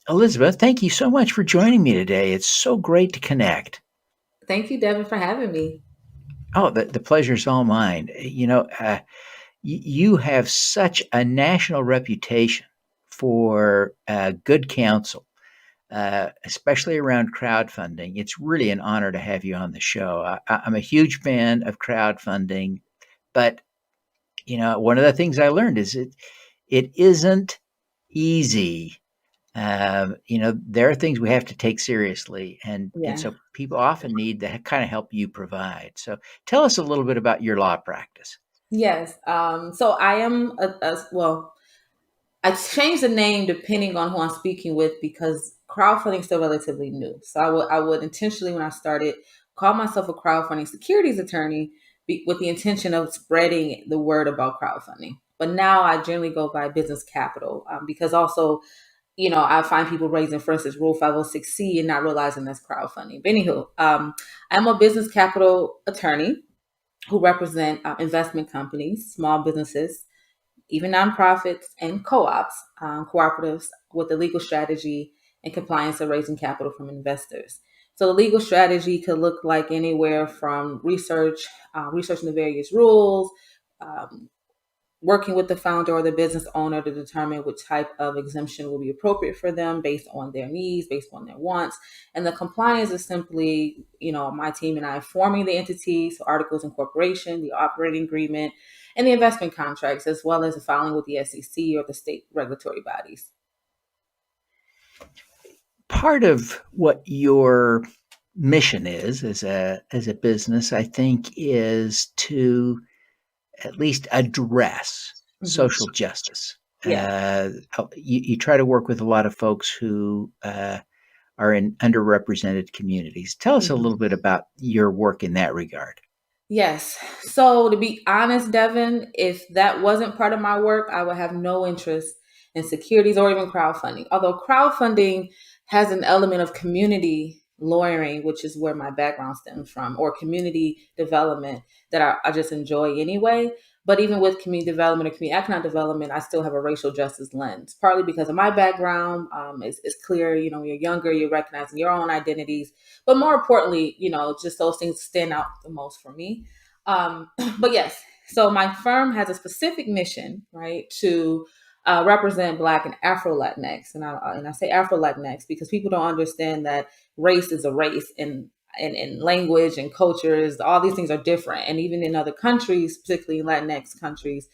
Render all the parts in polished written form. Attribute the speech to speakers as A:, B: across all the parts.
A: Elizabeth, thank you so much for joining me today. It's so great to connect.
B: Thank you, Devin, for having me.
A: Oh, the pleasure's all mine. You have such a national reputation for good counsel, especially around crowdfunding. It's really an honor to have you on the show. I'm a huge fan of crowdfunding, but one of the things I learned is it isn't easy. There are things we have to take seriously, and
B: Yeah.
A: so people often need the kind of help you provide. So tell us a little bit about your law practice.
B: Yes. So I am well, I changed the name depending on who I'm speaking with because crowdfunding is still relatively new. So I would intentionally, when I started, call myself a crowdfunding securities attorney with the intention of spreading the word about crowdfunding. But now I generally go by business capital because also, I find people raising, for instance, Rule 506C and not realizing that's crowdfunding. But anywho, I'm a business capital attorney who represent investment companies, small businesses, even nonprofits and co-ops, cooperatives with the legal strategy and compliance of raising capital from investors. So the legal strategy could look like anywhere from researching the various rules, um, working with the founder or the business owner to determine what type of exemption will be appropriate for them based on their needs, based on their wants. And the compliance is simply, my team and I forming the entity, so articles of incorporation, the operating agreement, and the investment contracts, as well as the filing with the SEC or the state regulatory bodies.
A: Part of what your mission is as a business, I think, is to at least address
B: Hmm.
A: social justice.
B: Yeah.
A: You try to work with a lot of folks who are in underrepresented communities. Tell us a
B: Mhm.
A: little bit about your work in that regard.
B: Yes. So to be honest, Devin, if that wasn't part of my work, I would have no interest in securities or even crowdfunding. Although crowdfunding has an element of community lawyering, which is where my background stems from, or community development that I just enjoy anyway. But even with community development or community economic development, I still have a racial justice lens, partly because of my background. It's clear, when you're younger, you're recognizing your own identities, but more importantly, just those things stand out the most for me. Um, but yes, so my firm has a specific mission, right, to represent Black and Afro-Latinx, and I say Afro-Latinx because people don't understand that race is a race, and language and cultures, all these things are different, and even in other countries, particularly in Latinx countries,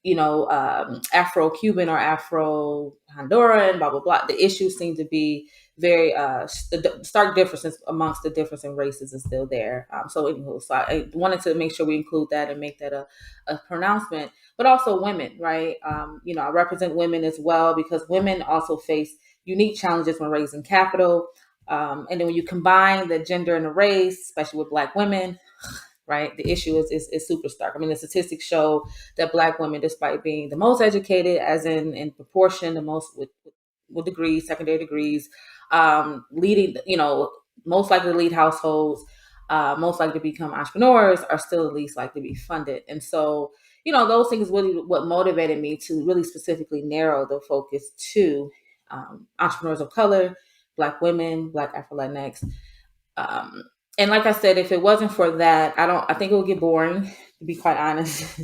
B: Afro-Cuban or Afro-Honduran, blah, blah, blah. The issues seem to be very the stark differences amongst the difference in races is still there. So I wanted to make sure we include that and make that a pronouncement, but also women, right? I represent women as well because women also face unique challenges when raising capital. And then when you combine the gender and the race, especially with Black women, right? The issue is super stark. I mean, the statistics show that Black women, despite being the most educated, as in proportion, the most with degrees, secondary degrees, leading, most likely to lead households, most likely to become entrepreneurs, are still the least likely to be funded. And so, those things really what motivated me to really specifically narrow the focus to entrepreneurs of color, Black women, Black Afro Latinx, um, and like I said, if it wasn't for that, I think it would get boring, to be quite honest.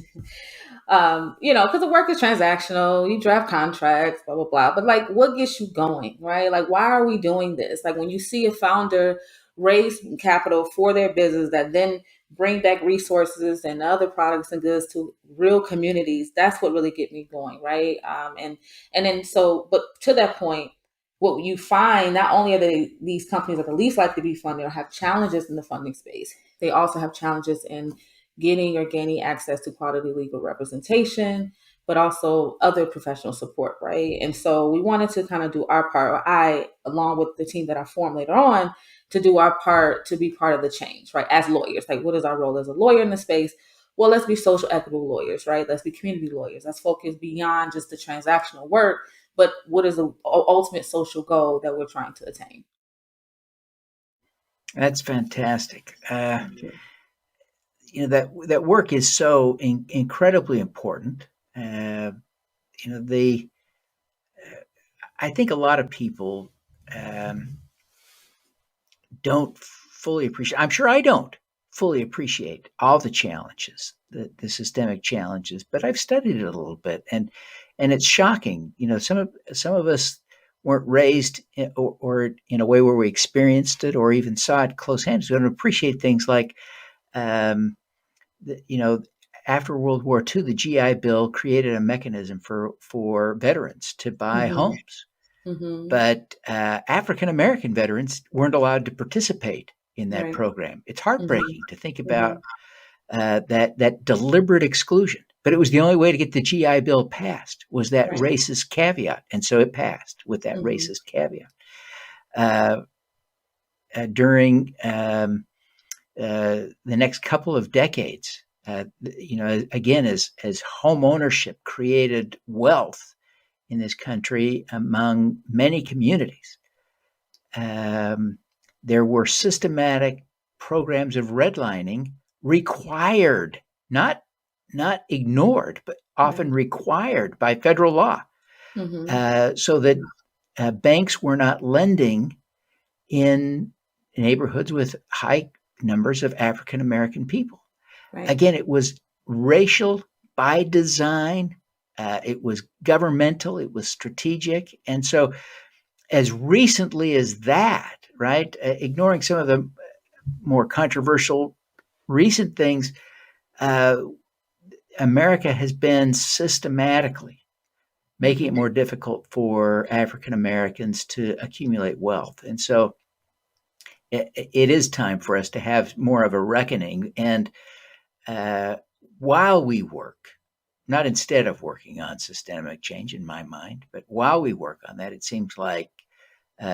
B: Because the work is transactional, you draft contracts, blah, blah, blah. But like, what gets you going, right? Like, why are we doing this? Like, when you see a founder raise capital for their business that then bring back resources and other products and goods to real communities, that's what really get me going, right? And then so, but to that point, what you find, not only are these companies that the least likely to be funded or have challenges in the funding space, they also have challenges in getting or gaining access to quality legal representation, but also other professional support, right? And so we wanted to kind of do our part, or I, along with the team that I formed later on, to do our part to be part of the change, right? As lawyers, like what is our role as a lawyer in the space? Well, let's be social equitable lawyers, right? Let's be community lawyers. Let's focus beyond just the transactional work, but what is the ultimate social goal that we're trying to attain?
A: That's fantastic. That work is so incredibly important. Uh, the I think a lot of people don't fully appreciate. I'm sure I don't fully appreciate all the challenges, the systemic challenges. But I've studied it a little bit, and it's shocking. Some of us weren't raised or in a way where we experienced it or even saw it close hands. We don't appreciate things like, um, the, you know, after World War II, the GI Bill created a mechanism for veterans to buy
B: Mm-hmm.
A: homes,
B: Mm-hmm.
A: but African American veterans weren't allowed to participate in that
B: Right.
A: program. It's
B: Mm-hmm.
A: heartbreaking to think
B: Mm-hmm.
A: about that deliberate exclusion. But it was the only way to get the GI Bill passed was that
B: Right.
A: racist caveat, and so it passed with that
B: Mm-hmm.
A: racist caveat. Uh, During the next couple of decades, again, as home ownership created wealth in this country among many communities, um, there were systematic programs of redlining required, not not ignored, but
B: Right.
A: often required by federal law,
B: Mm-hmm.
A: so that banks were not lending in neighborhoods with high numbers of African American people.
B: Right.
A: Again, it was racial by design. It was governmental. It was strategic, and so as recently as that, right? Ignoring some of the more controversial recent things, uh, America has been systematically making
B: Mm-hmm.
A: it more difficult for African Americans to accumulate wealth. And so it is time for us to have more of a reckoning. And uh, while we work, not instead of working on systemic change in my mind, but while we work on that, it seems like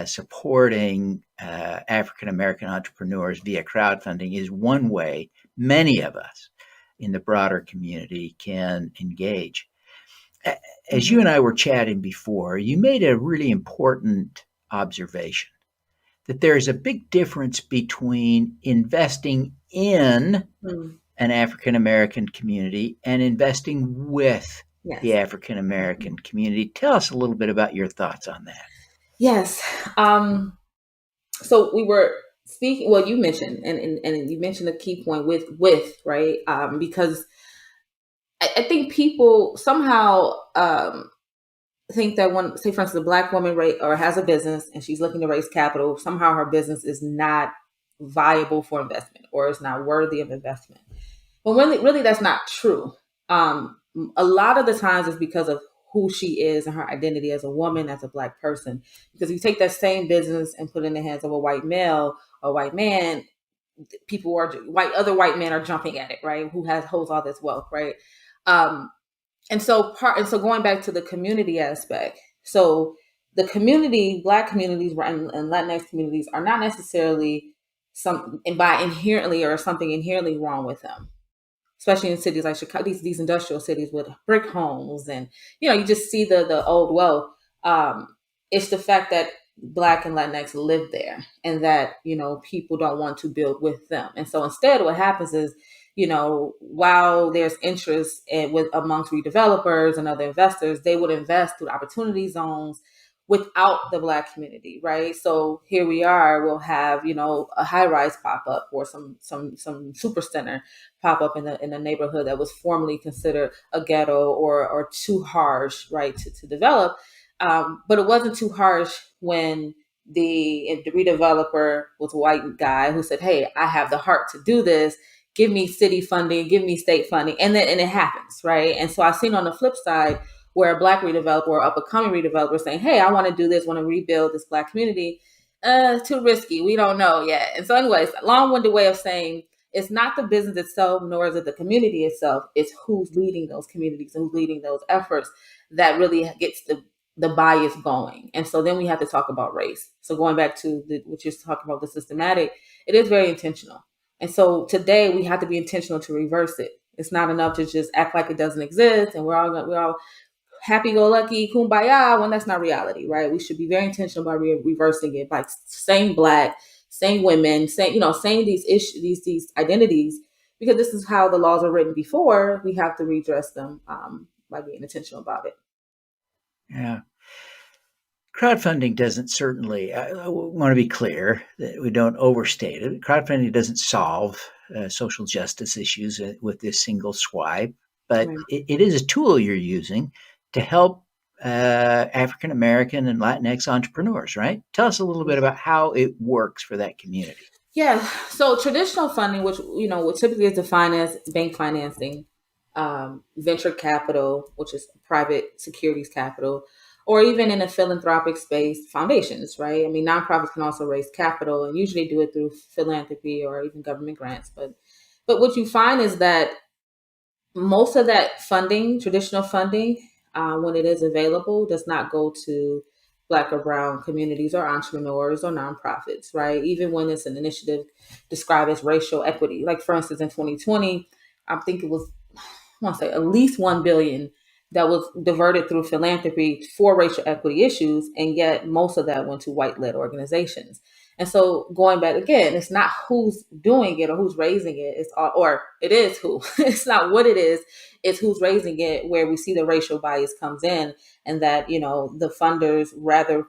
A: supporting African American entrepreneurs via crowdfunding is one way many of us in the broader community can engage. As you
B: Mm-hmm.
A: and I were chatting before, you made a really important observation that there is a big difference between investing in
B: Mm-hmm.
A: an African American community and investing with the
B: Yes.
A: African American community. Tell us a little bit about your thoughts on that.
B: Yes. So we were speaking. Well, you mentioned and you mentioned a key point with right because I think people somehow think that when, say, for instance, a black woman or has a business and she's looking to raise capital, somehow her business is not viable for investment or is not worthy of investment. But really, that's not true. Um, a lot of the times it's because of who she is and her identity as a woman, as a black person. Because if you take that same business and put it in the hands of a white male or white man, other white men are jumping at it, right? Who holds all this wealth, right? Um, and so going back to the community aspect, so the community, black communities and Latinx communities are not necessarily by inherently or something inherently wrong with them, especially in cities like Chicago, these industrial cities with brick homes, and you just see the old wealth. It's the fact that Black and Latinx live there, and that people don't want to build with them, and so instead, what happens is, while there's interest with amongst redevelopers and other investors, they would invest through opportunity zones without the Black community, right? So here we are, we'll have a high rise pop up or some super center pop up in a neighborhood that was formerly considered a ghetto or too harsh, right, to develop. But it wasn't too harsh when the redeveloper was a white guy who said, "Hey, I have the heart to do this. Give me city funding, give me state funding," and it happens, right? And so I've seen on the flip side where a Black redeveloper or up and coming redeveloper saying, "Hey, I want to do this, want to rebuild this Black community." Too risky. We don't know yet. And so, anyways, long-winded way of saying it's not the business itself, nor is it the community itself. It's who's leading those communities and who's leading those efforts that really gets the bias going. And so then we have to talk about race. So going back to what you're talking about, the systematic, it is very intentional. And so today we have to be intentional to reverse it. It's not enough to just act like it doesn't exist and we're all happy-go-lucky, kumbaya, when that's not reality, right? We should be very intentional about reversing it by saying Black, saying women, saying these issues, these identities, because this is how the laws are written before. We have to redress them by being intentional about it.
A: Yeah. Crowdfunding doesn't certainly, I want to be clear that we don't overstate it. Crowdfunding doesn't solve social justice issues with this single swipe, but
B: Right.
A: it is a tool you're using to help African American and Latinx entrepreneurs, right? Tell us a little bit about how it works for that community.
B: Yeah. So traditional funding, which what typically is defined as bank financing, venture capital, which is private securities capital, or even in a philanthropic space, foundations, right? I mean, nonprofits can also raise capital and usually do it through philanthropy or even government grants. But what you find is that most of that funding, traditional funding, when it is available, does not go to Black or Brown communities or entrepreneurs or nonprofits, right? Even when it's an initiative described as racial equity. Like, for instance, in 2020, I think it was, I want to say, at least 1 billion that was diverted through philanthropy for racial equity issues, and yet most of that went to white-led organizations. And so, going back again, it's not who's doing it or who's raising it. It's all, or it is who. It's not what it is. It's who's raising it. Where we see the racial bias comes in, and that the funders rather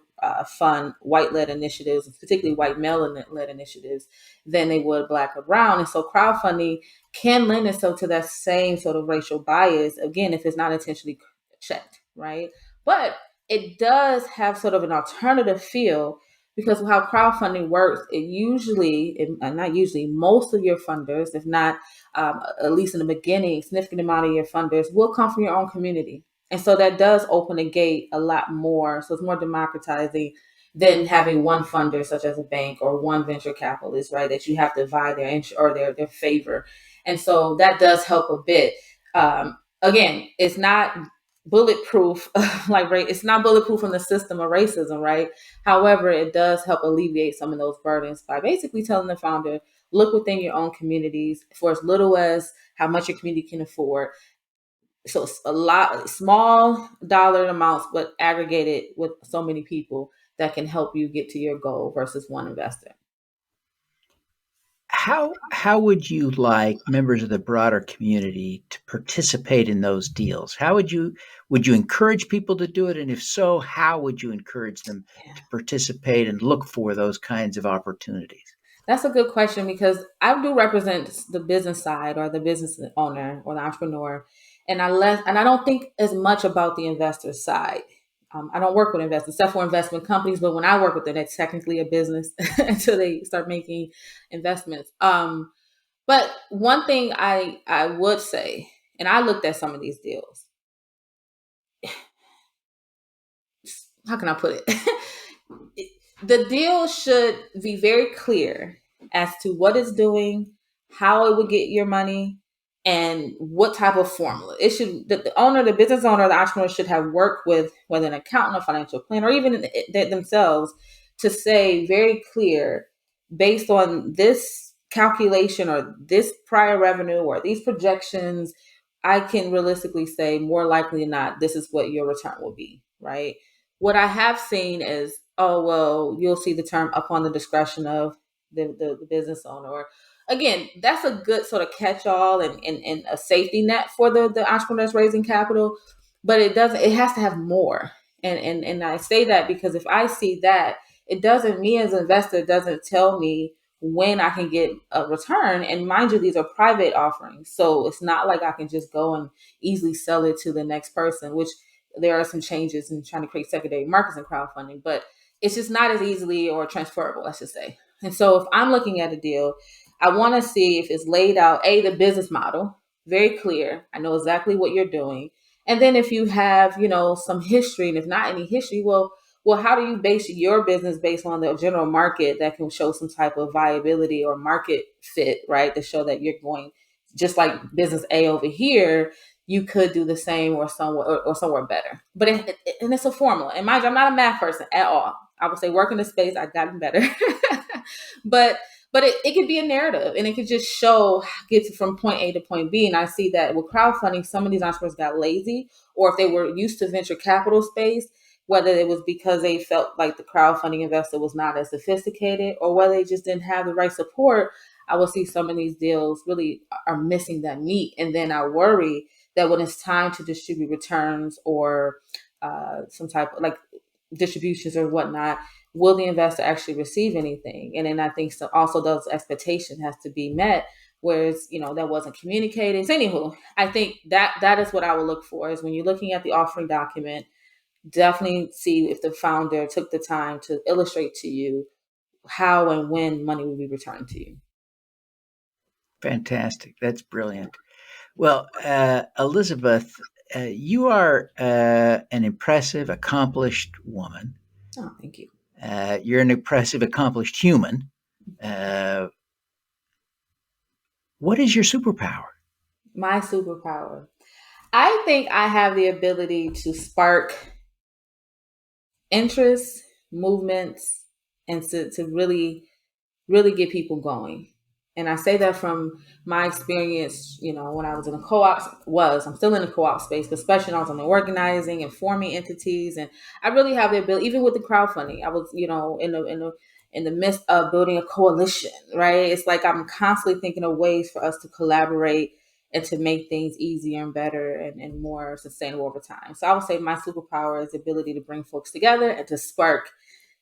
B: fund white-led initiatives, particularly white male-led initiatives, than they would Black or Brown. And so, crowdfunding can lend itself to that same sort of racial bias, again, if it's not intentionally checked, right? But it does have sort of an alternative feel, because how crowdfunding works, it usually, and not usually, most of your funders, if not at least in the beginning, a significant amount of your funders will come from your own community. And so that does open the gate a lot more. So it's more democratizing than having one funder, such as a bank or one venture capitalist, right? That you have to vie their favor. And so that does help a bit. Again, it's not bulletproof, it's not bulletproof from the system of racism, right? However, it does help alleviate some of those burdens by basically telling the founder, look within your own communities for as little as how much your community can afford. So it's a lot, small dollar amounts, but aggregated with so many people that can help you get to your goal versus one investor.
A: How would you like members of the broader community to participate in those deals? How would you encourage people to do it? And if so, how would you encourage them to participate and look for those kinds of opportunities?
B: That's a good question, because I do represent the business side, or the business owner or the entrepreneur, and I don't think as much about the investor side. I don't work with investors except for investment companies, but when I work with them, it's technically a business until they start making investments. But one thing I would say, and I looked at some of these deals. How can I put it? The deal should be very clear as to what it's doing, how it would get your money, and what type of formula. It should, the owner, the business owner, the entrepreneur should have worked with whether an accountant, a financial planner, or even themselves, to say very clear, based on this calculation or this prior revenue or these projections, I can realistically say more likely than not, this is what your return will be, right? What I have seen is, oh, well, you'll see the term upon the discretion of the business owner. Or, again, that's a good sort of catch all and a safety net for the entrepreneur that's raising capital. But it has to have more. And I say that because if I see that, it doesn't, me as an investor, it doesn't tell me when I can get a return. And mind you, these are private offerings. So it's not like I can just go and easily sell it to the next person, which there are some changes in trying to create secondary markets in crowdfunding, but it's just not as easily or transferable, let's just say. And so if I'm looking at a deal, I want to see if it's laid out, the business model, very clear. I know exactly what you're doing. And then if you have, some history, and if not any history, well, how do you base your business based on the general market that can show some type of viability or market fit, right? To show that you're going, just like business A over here, you could do the same or somewhere better. But and it's a formula. And mind you, I'm not a math person at all. I would say work in the space, I've gotten better. but it could be a narrative, and it could just show, get from point A to point B. And I see that with crowdfunding, some of these entrepreneurs got lazy, or if they were used to venture capital space, whether it was because they felt like the crowdfunding investor was not as sophisticated, or whether they just didn't have the right support, I will see some of these deals really are missing that meat. And then I worry that when it's time to distribute returns or some type of, like, distributions or whatnot, will the investor actually receive anything? And then I think so also those expectations has to be met, whereas, that wasn't communicated. So anywho, I think that is what I would look for, is when you're looking at the offering document, definitely see if the founder took the time to illustrate to you how and when money will be returned to you.
A: Fantastic. That's brilliant. Well, Elizabeth, you are an impressive, accomplished woman.
B: Oh, thank you.
A: You're an impressive, accomplished human. Uh, what is your superpower?
B: My superpower. I think I have the ability to spark interest, movements, and to really get people going. And I say that from my experience, when I was in a I'm still in the co-op space, but especially when I was on the organizing and forming entities. And I really have the ability, even with the crowdfunding, I was, in the midst of building a coalition, right? It's like I'm constantly thinking of ways for us to collaborate and to make things easier and better and more sustainable over time. So I would say my superpower is the ability to bring folks together and to spark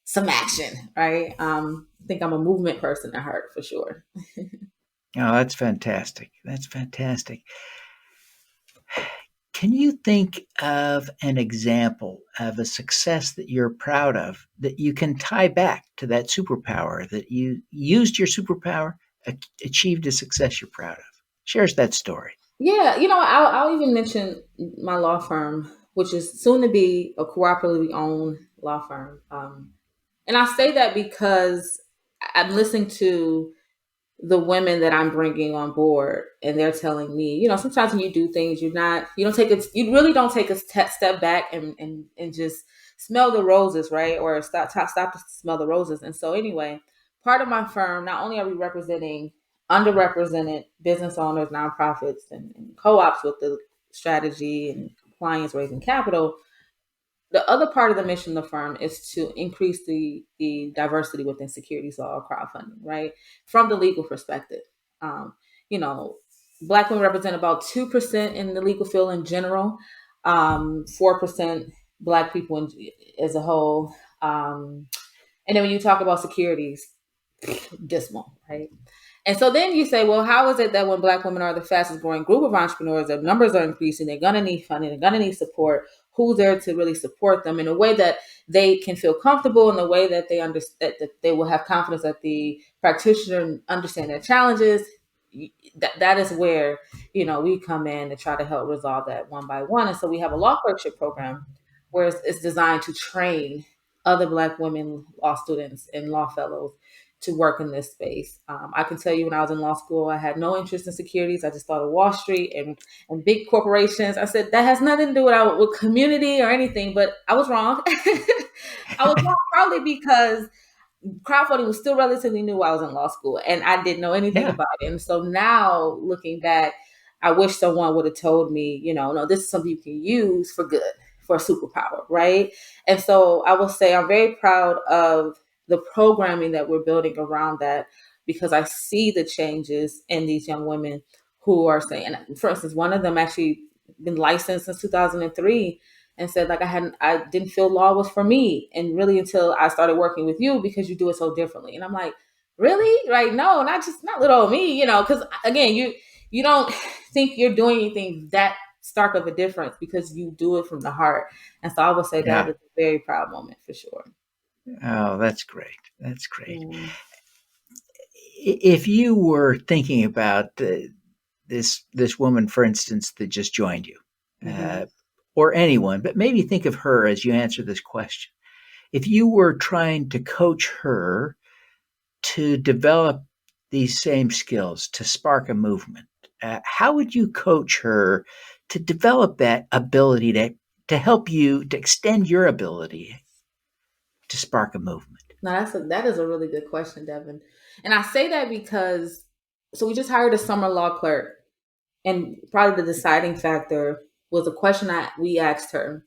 B: some action, right? I think I'm a movement person at heart for sure.
A: Oh, that's fantastic. That's fantastic. Can you think of an example of a success that you're proud of that you can tie back to that superpower, that you used your superpower, achieved a success you're proud of? Share us that story.
B: Yeah, I'll even mention my law firm, which is soon to be a cooperatively owned law firm. And I say that because I'm listening to the women that I'm bringing on board, and they're telling me, sometimes when you do things, you really don't take a step back and just smell the roses, right? Or stop to smell the roses. And so anyway, part of my firm, not only are we representing underrepresented business owners, nonprofits, and co-ops with the strategy and compliance, raising capital, the other part of the mission of the firm is to increase the diversity within securities law crowdfunding, right? From the legal perspective. Um, you know, Black women represent about 2% in the legal field in general, 4% Black people as a whole. And then when you talk about securities, dismal, right? And so then you say, well, how is it that when Black women are the fastest growing group of entrepreneurs, their numbers are increasing, they're going to need funding, they're going to need support? Who's there to really support them in a way that they can feel comfortable, in a way that they understand, that they will have confidence that the practitioner understand their challenges? That is where, we come in to try to help resolve that one by one. And so we have a law clerkship program where it's designed to train other Black women law students and law fellows to work in this space. I can tell you, when I was in law school, I had no interest in securities. I just thought of Wall Street and big corporations. I said, that has nothing to do with community or anything, but I was wrong. I was wrong probably because crowdfunding was still relatively new while I was in law school, and I didn't know anything
A: Yeah.
B: about it. And so now, looking back, I wish someone would have told me, no, this is something you can use for good, for a superpower, right? And so I will say I'm very proud of the programming that we're building around that, because I see the changes in these young women who are saying, for instance, one of them actually been licensed since 2003, and said, like, I didn't feel law was for me, and really until I started working with you, because you do it so differently. And I'm like, really? Like, no, not little old me, because again, you don't think you're doing anything that stark of a difference because you do it from the heart. And so I would say that
A: Yeah.
B: is a very proud moment for sure.
A: Oh, that's great. That's great.
B: Mm.
A: If you were thinking about this woman, for instance, that just joined you,
B: Mm-hmm.
A: uh, or anyone, but maybe think of her as you answer this question. If you were trying to coach her to develop these same skills, to spark a movement, how would you coach her to develop that ability to help you to extend your ability to spark a movement?
B: Now that is a really good question, Devin. And I say that because, so we just hired a summer law clerk, and probably the deciding factor was a question that we asked her: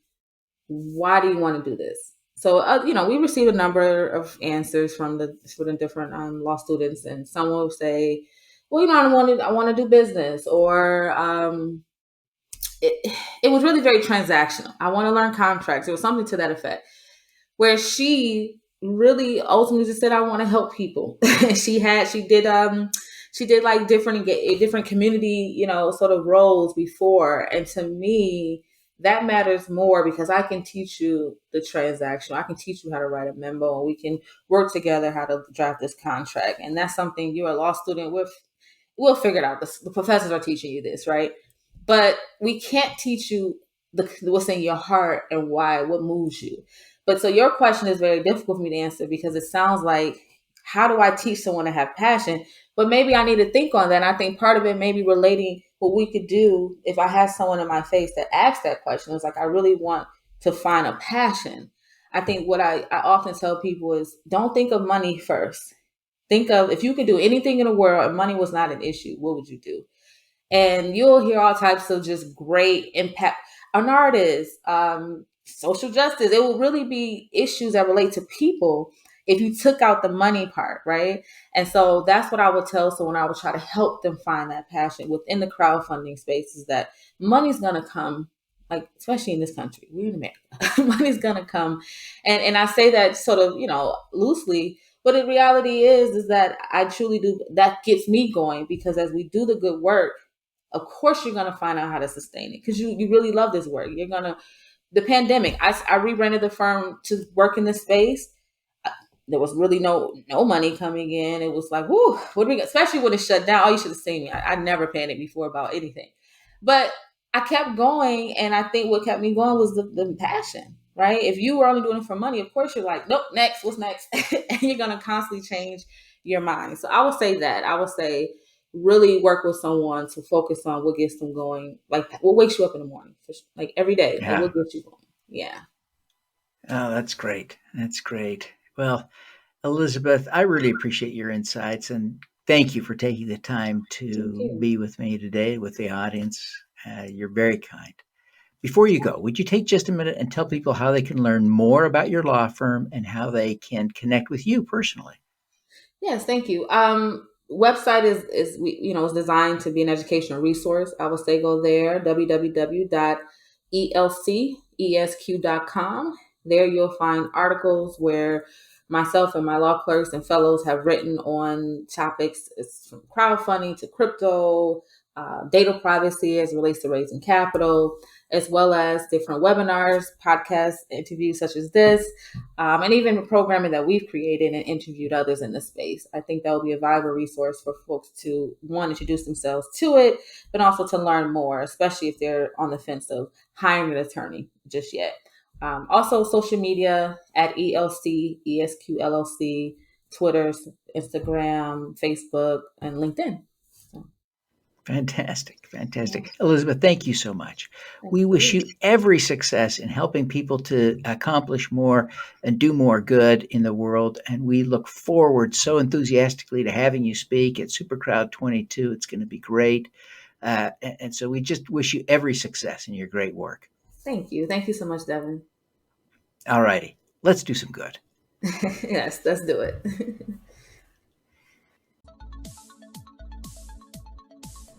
B: why do you want to do this? So, we received a number of answers from the different law students, and some will say, well, I want to do business, or it was really very transactional. I want to learn contracts. It was something to that effect. where she really ultimately just said, I want to help people. she did like different community, sort of roles before. And to me, that matters more because I can teach you the transaction. I can teach you how to write a memo, and we can work together how to draft this contract. And that's something you're a law student with. We'll figure it out. The professors are teaching you this, right? But we can't teach you what's in your heart and why, what moves you. But so your question is very difficult for me to answer because it sounds like, how do I teach someone to have passion? But maybe I need to think on that. And I think part of it may be relating what we could do if I have someone in my face that asks that question. It's like, I really want to find a passion. I think what I often tell people is, don't think of money first. Think of, if you could do anything in the world and money was not an issue, what would you do? And you'll hear all types of just great impact. An artist, social justice. It will really be issues that relate to people if you took out the money part, right? And so that's what I would tell someone. I would try to help them find that passion within the crowdfunding space, is that money's going to come, like, especially in this country. We're in America. Money's going to come. And I say that sort of, loosely, but the reality is that I truly do. That gets me going, because as we do the good work, of course, you're going to find out how to sustain it because you really love this work. The pandemic, I rebranded the firm to work in this space. There was really no money coming in. It was like, whoo, what do we got? Especially when it shut down. Oh, you should have seen me. I never panicked before about anything. But I kept going. And I think what kept me going was the passion, right? If you were only doing it for money, of course you're like, nope, next, what's next? And you're going to constantly change your mind. So I would say that. I would say really work with someone to focus on what gets them going. Like, what wakes you up in the morning, like every day.
A: Yeah.
B: Like, what gets you going? Yeah.
A: Oh, that's great. That's great. Well, Elizabeth, I really appreciate your insights, and thank you for taking the time to be with me today, with the audience. You're very kind. Before you go, would you take just a minute and tell people how they can learn more about your law firm and how they can connect with you personally?
B: Yes, thank you. Website is designed to be an educational resource. I would say go there, www.elcesq.com. There you'll find articles where myself and my law clerks and fellows have written on topics from crowdfunding to crypto, data privacy as it relates to raising capital, as well as different webinars, podcasts, interviews such as this, and even programming that we've created and interviewed others in the space. I think that will be a valuable resource for folks to, one, introduce themselves to it, but also to learn more, especially if they're on the fence of hiring an attorney just yet. Also, social media at ELC, ESQ LLC, Twitter, Instagram, Facebook, and LinkedIn.
A: Fantastic. Elizabeth, thank you so much. We wish you every success in helping people to accomplish more and do more good in the world. And we look forward so enthusiastically to having you speak at SuperCrowd 22. It's going to be great. And so we just wish you every success in your great work.
B: Thank you. Thank you so much, Devin.
A: All righty. Let's do some good.
B: Yes, let's do it.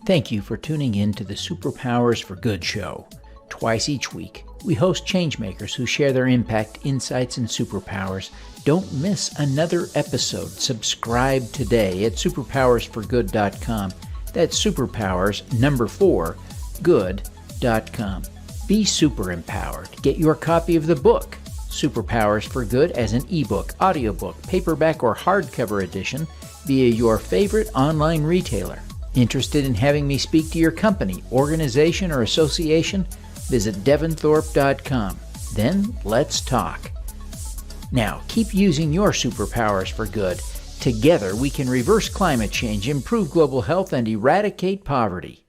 A: Thank you for tuning in to the Superpowers for Good show. Twice each week, we host changemakers who share their impact, insights, and superpowers. Don't miss another episode. Subscribe today at superpowersforgood.com. That's superpowers, good.com. Be super empowered. Get your copy of the book, Superpowers for Good, as an ebook, audiobook, paperback, or hardcover edition via your favorite online retailer. Interested in having me speak to your company, organization, or association? Visit devinthorpe.com. Then let's talk. Now, keep using your superpowers for good. Together, we can reverse climate change, improve global health, and eradicate poverty.